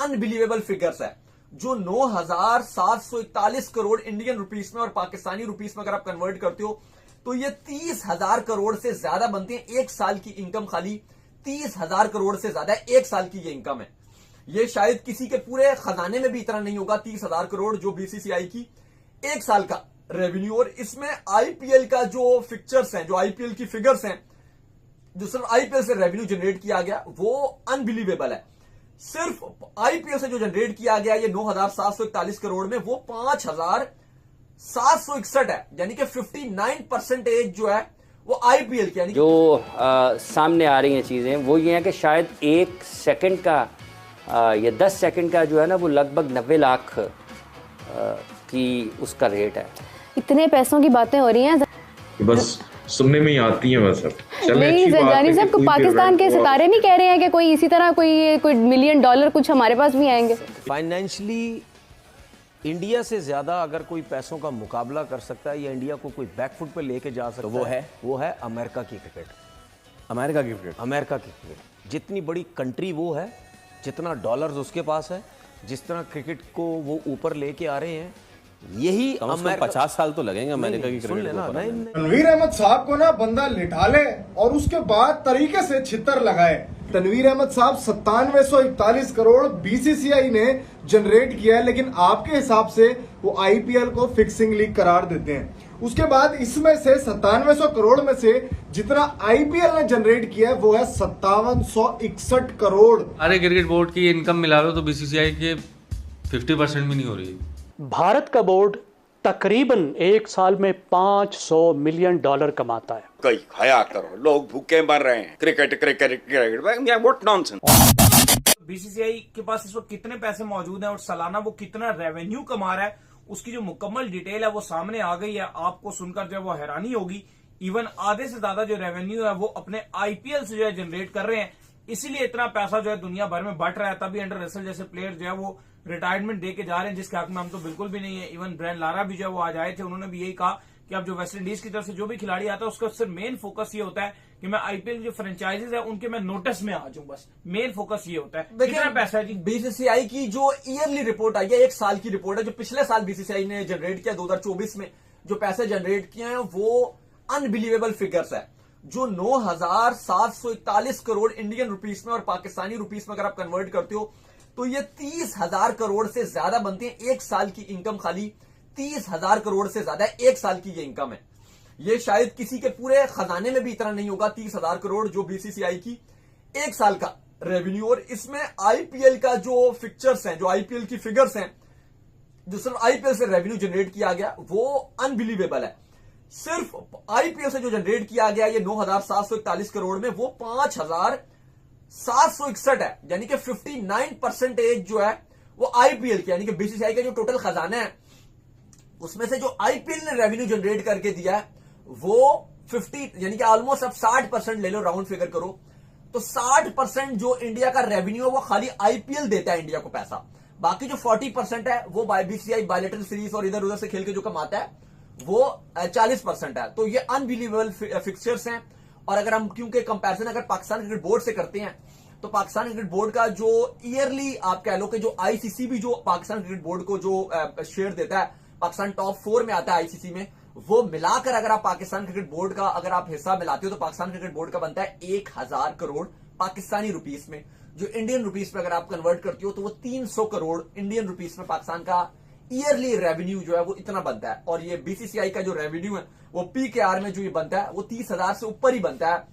Unbelievable figures है, जो 9,741 crore Indian rupees में और पाकिस्तानी रुपीस में अगर आप कन्वर्ट करते हो तो ये 30,000 करोड़ से ज्यादा बनती है। एक साल की इनकम खाली 30,000 करोड़ से ज्यादा है, एक साल की ये इनकम है। ये शायद किसी के पूरे खजाने में भी इतना नहीं होगा 30,000 करोड़ जो बीसीसीआई की एक साल का रेवेन्यू। और इसमें आईपीएल का जो फिक्चर्स हैं, जो आईपीएल की फिगर्स हैं, जो सिर्फ आईपीएल से रेवेन्यू जनरेट किया गया वो अनबिलीवेबल है। सिर्फ आईपीएल से जो जनरेट किया गया ये 9,741 करोड़ में वो 5,761 है, यानी कि 59% जो है वो आईपीएल की। यानी जो सामने आ रही हैं चीजें वो ये है कि शायद 1 सेकंड का या 10 सेकंड का जो है ना वो लगभग 90 लाख की उसका रेट है। इतने पैसों की बातें हो रही हैं, बस सुनने में ही आती हैं बस। अब नहीं जंजानी साहब, पाकिस्तान के सितारे नहीं कह रहे हैं कि कोई इसी तरह कोई मिलियन डॉलर कुछ हमारे पास भी आएंगे। फाइनेंशियली इंडिया से ज्यादा अगर कोई पैसों का मुकाबला कर सकता है या इंडिया को कोई बैकफुट पे लेके जा सकता है, वो है अमेरिका की क्रिकेट। अमेरिका की क्रिकेट जितनी बड़ी कंट्री वो है, जितना डॉलर्स उसके पास है, जिस तरह क्रिकेट को वो ऊपर लेके आ रहे हैं, यही 50 साल तो लगेंगे अमेरिका की क्रिकेट को। तनवीर अहमद साहब को ना बंदा लिटा ले और उसके बाद तरीके से छितर लगाए। तनवीर अहमद साहब 9741 करोड़ बीसीसीआई ने जनरेट किया है, लेकिन आपके हिसाब से वो आईपीएल को फिक्सिंग लीग करार देते हैं। उसके बाद इसमें से 9700 करोड़ में से जितना आईपीएल ने जनरेट किया है वो है 5761 करोड़। अरे क्रिकेट बोर्ड की इनकम मिला लो तो बीसीसीआई के 50% भी नहीं हो रही। भारत का बोर्ड तकरीबन एक साल में $500 मिलियन कमाता है। कई खाया करो, लोग भूखे मर रहे हैं। Cricket what nonsense. बीसीसीआई के पास इस वक्त कितने पैसे मौजूद हैं और सालाना वो कितना रेवेन्यू कमा रहा है, उसकी जो मुकम्मल डिटेल है वो सामने आ गई है। आपको सुनकर जो है वो हैरानी होगी। इवन आधे से ज्यादा जो रेवेन्यू है वो अपने आईपीएल से जो है जनरेट कर रहे हैं, इसीलिए इतना पैसा जो है दुनिया भर में बट रहा है। तभी एंडर रसल जैसे प्लेयर जो है वो रिटायरमेंट दे के जा रहे हैं, जिसके हक में हम तो बिल्कुल भी नहीं है। इवन ब्रायन लारा भी जो है वो आज आए थे, उन्होंने भी यही कहा कि अब जो वेस्ट इंडीज की तरफ से जो भी खिलाड़ी आता है उसका सिर्फ मेन फोकस ये होता है कि मैं आईपीएल की जो फ्रेंचाइजीज है उनके मैं नोटिस में आ जाऊं, बस मेन फोकस ये होता है। कितना पैसा है जी? बीसीसीआई की जो ईयरली रिपोर्ट आई है, एक साल की रिपोर्ट है, जो पिछले साल बीसीसीआई ने जनरेट किया 2024 में जो पैसे जनरेट किए हैं वो अनबिलीवेबल फिगर्स है, जो 9,741 करोड़ इंडियन रुपीस में और पाकिस्तानी रुपीस में अगर आप कन्वर्ट करते हो तो ये 30,000 करोड़ से ज्यादा बनती है। एक साल की इनकम खाली 30,000 करोड़ से ज्यादा है, एक साल की ये इनकम है। ये शायद किसी के पूरे खजाने में भी इतना नहीं होगा 30,000 करोड़ जो बीसीसीआई की एक साल का रेवेन्यू। और इसमें आईपीएल का जो फिक्चर्स हैं, जो आईपीएल की फिगर्स हैं, जो सिर्फ आईपीएल से रेवेन्यू जनरेट किया गया वो अनबिलीवेबल है। सिर्फ आईपीएल से जो जनरेट किया गया ये 9,741 करोड़ में वो 5,761 है, यानी कि 59% जो है वो आईपीएल की, यानी कि बीसीसीआई का जो टोटल खजाना है उसमें से जो आईपीएल ने रेवेन्यू जनरेट करके दिया है वो 50, यानी कि ऑलमोस्ट अब 60% ले लो, राउंड फिगर करो तो 60% जो इंडिया का रेवेन्यू है वो खाली आईपीएल देता है इंडिया को पैसा। बाकी जो 40% है वो बीसीसीआई बायलैटरल सीरीज और इधर उधर से खेल के जो कमाता है वो 40% है। तो ये अनबिलीवेबल फिक्चर्स हैं। और अगर हम क्योंकि कंपैरिजन अगर पाकिस्तान क्रिकेट बोर्ड से करते हैं तो पाकिस्तान क्रिकेट बोर्ड का जो ईयरली आप कह लो कि जो आईसीसी भी जो पाकिस्तान क्रिकेट बोर्ड को जो शेयर देता है, पाकिस्तान टॉप 4 में आता है आईसीसी में, वो मिलाकर अगर आप पाकिस्तान क्रिकेट बोर्ड का अगर आप हिस्सा मिलाते हो तो पाकिस्तान क्रिकेट बोर्ड का बनता है 1,000 करोड़ पाकिस्तानी रुपीस में। जो इंडियन रुपीस में अगर आप कन्वर्ट करते हो तो वो 300 करोड़ इंडियन रुपीस में पाकिस्तान का ईयरली रेवेन्यू जो है वो इतना बनता है। और ये बीसीसीआई का जो रेवेन्यू है वो पीकेआर में जो ये बनता है वो 30,000 से ऊपर ही बनता है।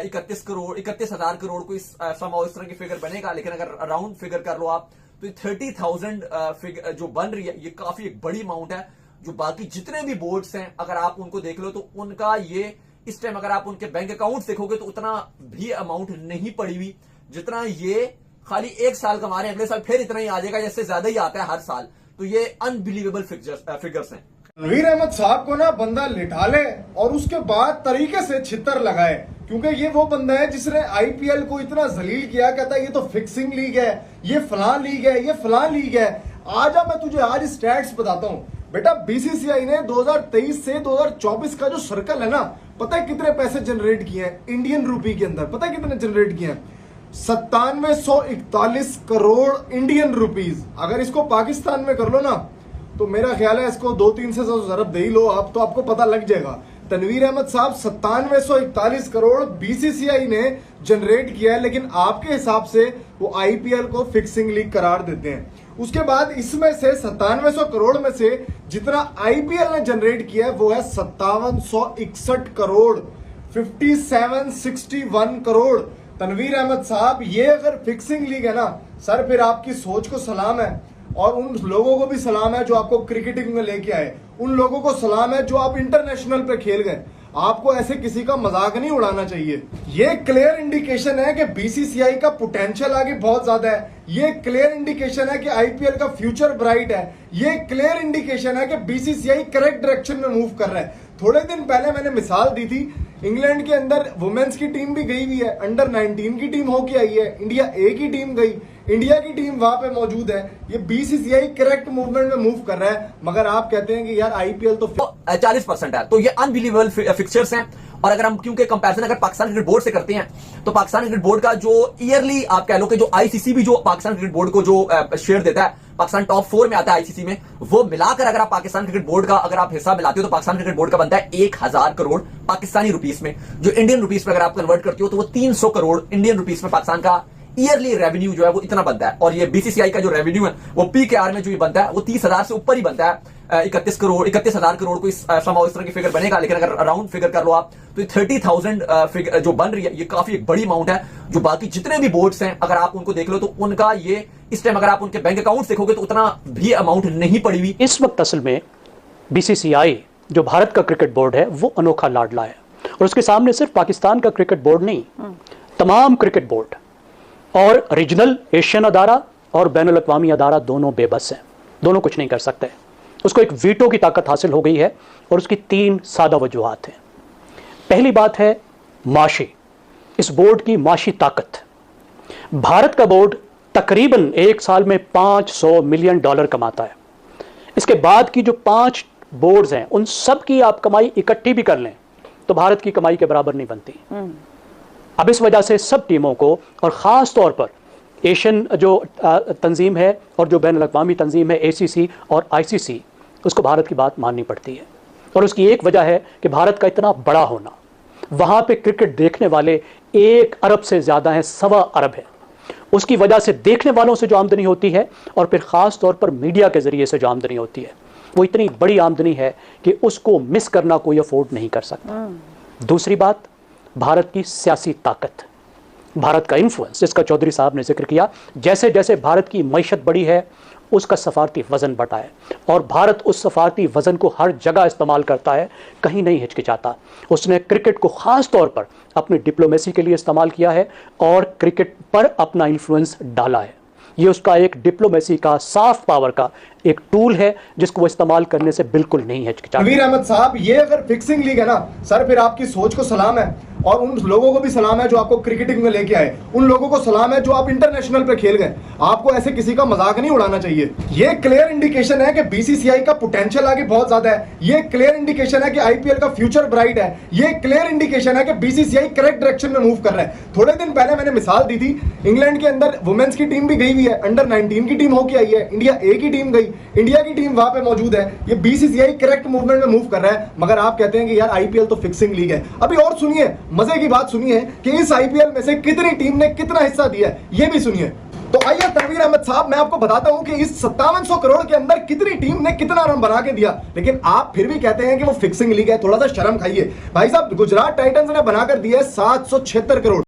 31,000 करोड़ को इस तरह की फिगर बनेगा, लेकिन अगर राउंड फिगर कर लो आप तो 30,000 फिगर जो बन रही है ये काफी एक बड़ी अमाउंट है। जो बाकी जितने भी बोर्ड्स हैं अगर आप उनको देख लो तो उनका ये इस टाइम अगर आप उनके बैंक अकाउंट देखोगे तो उतना भी अमाउंट नहीं पड़ी हुई जितना ये खाली एक साल कमा रहे हैं। अगले साल फिर इतना ही आ जाएगा, जैसे ज्यादा ही आता है हर साल। तो ये अनबिलीवेबल फिगर्स हैं। तनवीर अहमद साहब को ना बंदा लिटा ले और उसके बाद तरीके से छितर लगाए, क्योंकि ये वो बंदा है जिसने आईपीएल को इतना जलील किया, कहता है ये तो फिक्सिंग लीग है, ये फलां लीग है, ये फलां लीग है। आजा मैं तुझे आज स्टैट्स बताता हूँ बेटा। बीसीसीआई ने 2023 से 2024 का जो सर्कल है ना, पता है कितने पैसे जनरेट किए हैं इंडियन रूपी के अंदर? पता है कितने जनरेट किए हैं? 9741 करोड़ इंडियन रुपीस। अगर इसको पाकिस्तान में कर लो ना तो मेरा ख्याल है इसको 2-3 से ज़रब दे ही लो आप, तो आपको पता लग जाएगा। तनवीर अहमद साहब 9741 करोड़ बीसीसीआई ने जनरेट किया है, लेकिन आपके हिसाब से वो आईपीएल को फिक्सिंग लीग करार देते हैं। उसके बाद इसमें से 9700 करोड़ में से जितना आईपीएल ने जनरेट किया है वो है 5761 करोड़, 5761 करोड़। तनवीर अहमद साहब ये अगर फिक्सिंग लीग है ना सर, फिर आपकी सोच को सलाम है, और उन लोगों को भी सलाम है जो आपको क्रिकेटिंग में लेके आए, उन लोगों को सलाम है जो आप इंटरनेशनल पे खेल गए। आपको ऐसे किसी का मजाक नहीं उड़ाना चाहिए। ये क्लियर इंडिकेशन है कि बीसीसीआई का पोटेंशियल आगे बहुत ज्यादा है। ये क्लियर इंडिकेशन है कि आईपीएल का फ्यूचर ब्राइट है। ये क्लियर इंडिकेशन है कि बीसीसीआई करेक्ट डायरेक्शन में मूव कर रहा है। थोड़े दिन पहले मैंने मिसाल दी थी, इंग्लैंड के अंदर वुमेन्स की टीम भी गई हुई है, अंडर 19 की टीम होके आई है, इंडिया ए की टीम गई, इंडिया की टीम वहां पे मौजूद है। ये बीसीसीआई करेक्ट मूवमेंट में मूव कर रहा है, मगर आप कहते हैं कि यार आईपीएल तो 40% है। तो ये अनबिलीवेबल फिक्चर्स हैं। और अगर हम क्योंकि कंपैरिजन अगर पाकिस्तान क्रिकेट बोर्ड से करते हैं तो पाकिस्तान क्रिकेट बोर्ड का जो ईयरली आप कह लो कि जो आईसीसी भी जो पाकिस्तान क्रिकेट बोर्ड को जो शेयर देता है, पाकिस्तान टॉप 4 में आता है आईसीसी में, वो मिलाकर अगर आप पाकिस्तान क्रिकेट बोर्ड का अगर आप हिस्सा मिलाते हो तो पाकिस्तान क्रिकेट बोर्ड का बनता है 1000 करोड़ पाकिस्तानी रुपीस में, जो इंडियन रुपीस में अगर आप कन्वर्ट करते हो तो वो 300 करोड़ इंडियन रुपीस में पाकिस्तान का ईयरली रेवेन्यू जो है वो इतना बनता है। और ये बीसीसीआई का जो रेवेन्यू है वो पीकेआर में जो ये बनता है वो 30,000 से ऊपर ही बनता है। 31,000 करोड़ कोई समाव इस तरह की फिगर बनेगा, लेकिन अगर राउंड फिगर कर लो आप तो 30,000 फिगर जो बन रही है ये काफी एक बड़ी अमाउंट है। जो बाकी जितने भी बोर्ड्स हैं अगर आप उनको देख लो तो उनका ये इस टाइम अगर आप उनके बैंक अकाउंट देखोगे तो उतना भी अमाउंट नहीं पड़ी हुई। इस वक्त असल में बीसीसीआई जो भारत का क्रिकेट बोर्ड है वो अनोखा लाडला है, और उसके सामने सिर्फ पाकिस्तान का क्रिकेट बोर्ड नहीं, तमाम क्रिकेट बोर्ड और रीजनल एशियन अदारा और बैनुल अक़वामी अदारा दोनों बेबस हैं, दोनों कुछ नहीं कर सकते। उसको एक वीटो की ताकत हासिल हो गई है और उसकी 3 सादा वजूहात हैं। पहली बात है माशी, इस बोर्ड की माशी ताकत। भारत का बोर्ड तकरीबन एक साल में $500 मिलियन कमाता है। इसके बाद की जो 5 बोर्ड्स हैं उन सब की आप कमाई इकट्ठी भी कर लें तो भारत की कमाई के बराबर नहीं बनती। अब इस वजह से सब टीमों को, और ख़ास तौर पर एशियन जो तंजीम है और जो बैनुल अक़वामी तंजीम है ACC और ICC, उसको भारत की बात माननी पड़ती है। और उसकी एक वजह है कि भारत का इतना बड़ा होना, वहाँ पे क्रिकेट देखने वाले 1 अरब से ज़्यादा हैं, 1.25 अरब है। उसकी वजह से देखने वालों से जो आमदनी होती है और फिर ख़ास तौर पर मीडिया के ज़रिए से जो आमदनी होती है वो इतनी बड़ी आमदनी है कि उसको मिस करना कोई अफोर्ड नहीं कर सकता। दूसरी बात, भारत की सियासी ताकत, भारत का इन्फ्लुएंस जिसका चौधरी साहब ने जिक्र किया। जैसे जैसे भारत की मईशत बढ़ी है उसका सफारती वज़न बढ़ा है, और भारत उस सफारती वज़न को हर जगह इस्तेमाल करता है, कहीं नहीं हिचकिचाता। उसने क्रिकेट को ख़ास तौर पर अपनी डिप्लोमेसी के लिए इस्तेमाल किया है और क्रिकेट पर अपना इन्फ्लुएंस डाला है। ये उसका एक डिप्लोमेसी का, साफ पावर का एक टूल है जिसको वो इस्तेमाल करने से बिल्कुल नहीं हिचकिचाता। तनवीर अहमद साहब ये अगर फिक्सिंग लीग है ना सर, फिर आपकी सोच को सलाम है, और उन लोगों को भी सलाम है जो आपको क्रिकेटिंग में लेके आए, उन लोगों को सलाम है जो आप इंटरनेशनल पे खेल गए। आपको ऐसे किसी का मजाक नहीं उड़ाना चाहिए। ये क्लियर इंडिकेशन है कि बीसीसीआई का पोटेंशियल आगे बहुत ज्यादा है। ये क्लियर इंडिकेशन है कि आईपीएल का फ्यूचर ब्राइट है। ये क्लियर इंडिकेशन है कि बीसीसीआई करेक्ट डायरेक्शन में मूव कर रहा है। थोड़े दिन पहले मैंने मिसाल दी थी, इंग्लैंड के अंदर वुमेन्स की टीम भी गई हुई है, अंडर 19 की टीम होके आई है, इंडिया ए की टीम गई, इंडिया की टीम वहां पे मौजूद है। ये बीसीसीआई करेक्ट मूवमेंट में मूव कर रहा है, मगर आप कहते हैं कि यार आईपीएल तो फिक्सिंग लीग है। अभी और सुनिए, मजे की बात सुनिए कि इस आईपीएल में से कितनी टीम ने कितना हिस्सा दिया है, ये भी सुनिए। तो आइए तनवीर अहमद साहब, मैं आपको बताता हूं कि इस 5700 करोड़ के अंदर कितनी टीम ने कितना रन बना के दिया, लेकिन आप फिर भी कहते हैं कि वो फिक्सिंग लीग है। थोड़ा सा शर्म खाइए भाई साहब। गुजरात टाइटंस ने बनाकर दिया है 776 करोड़।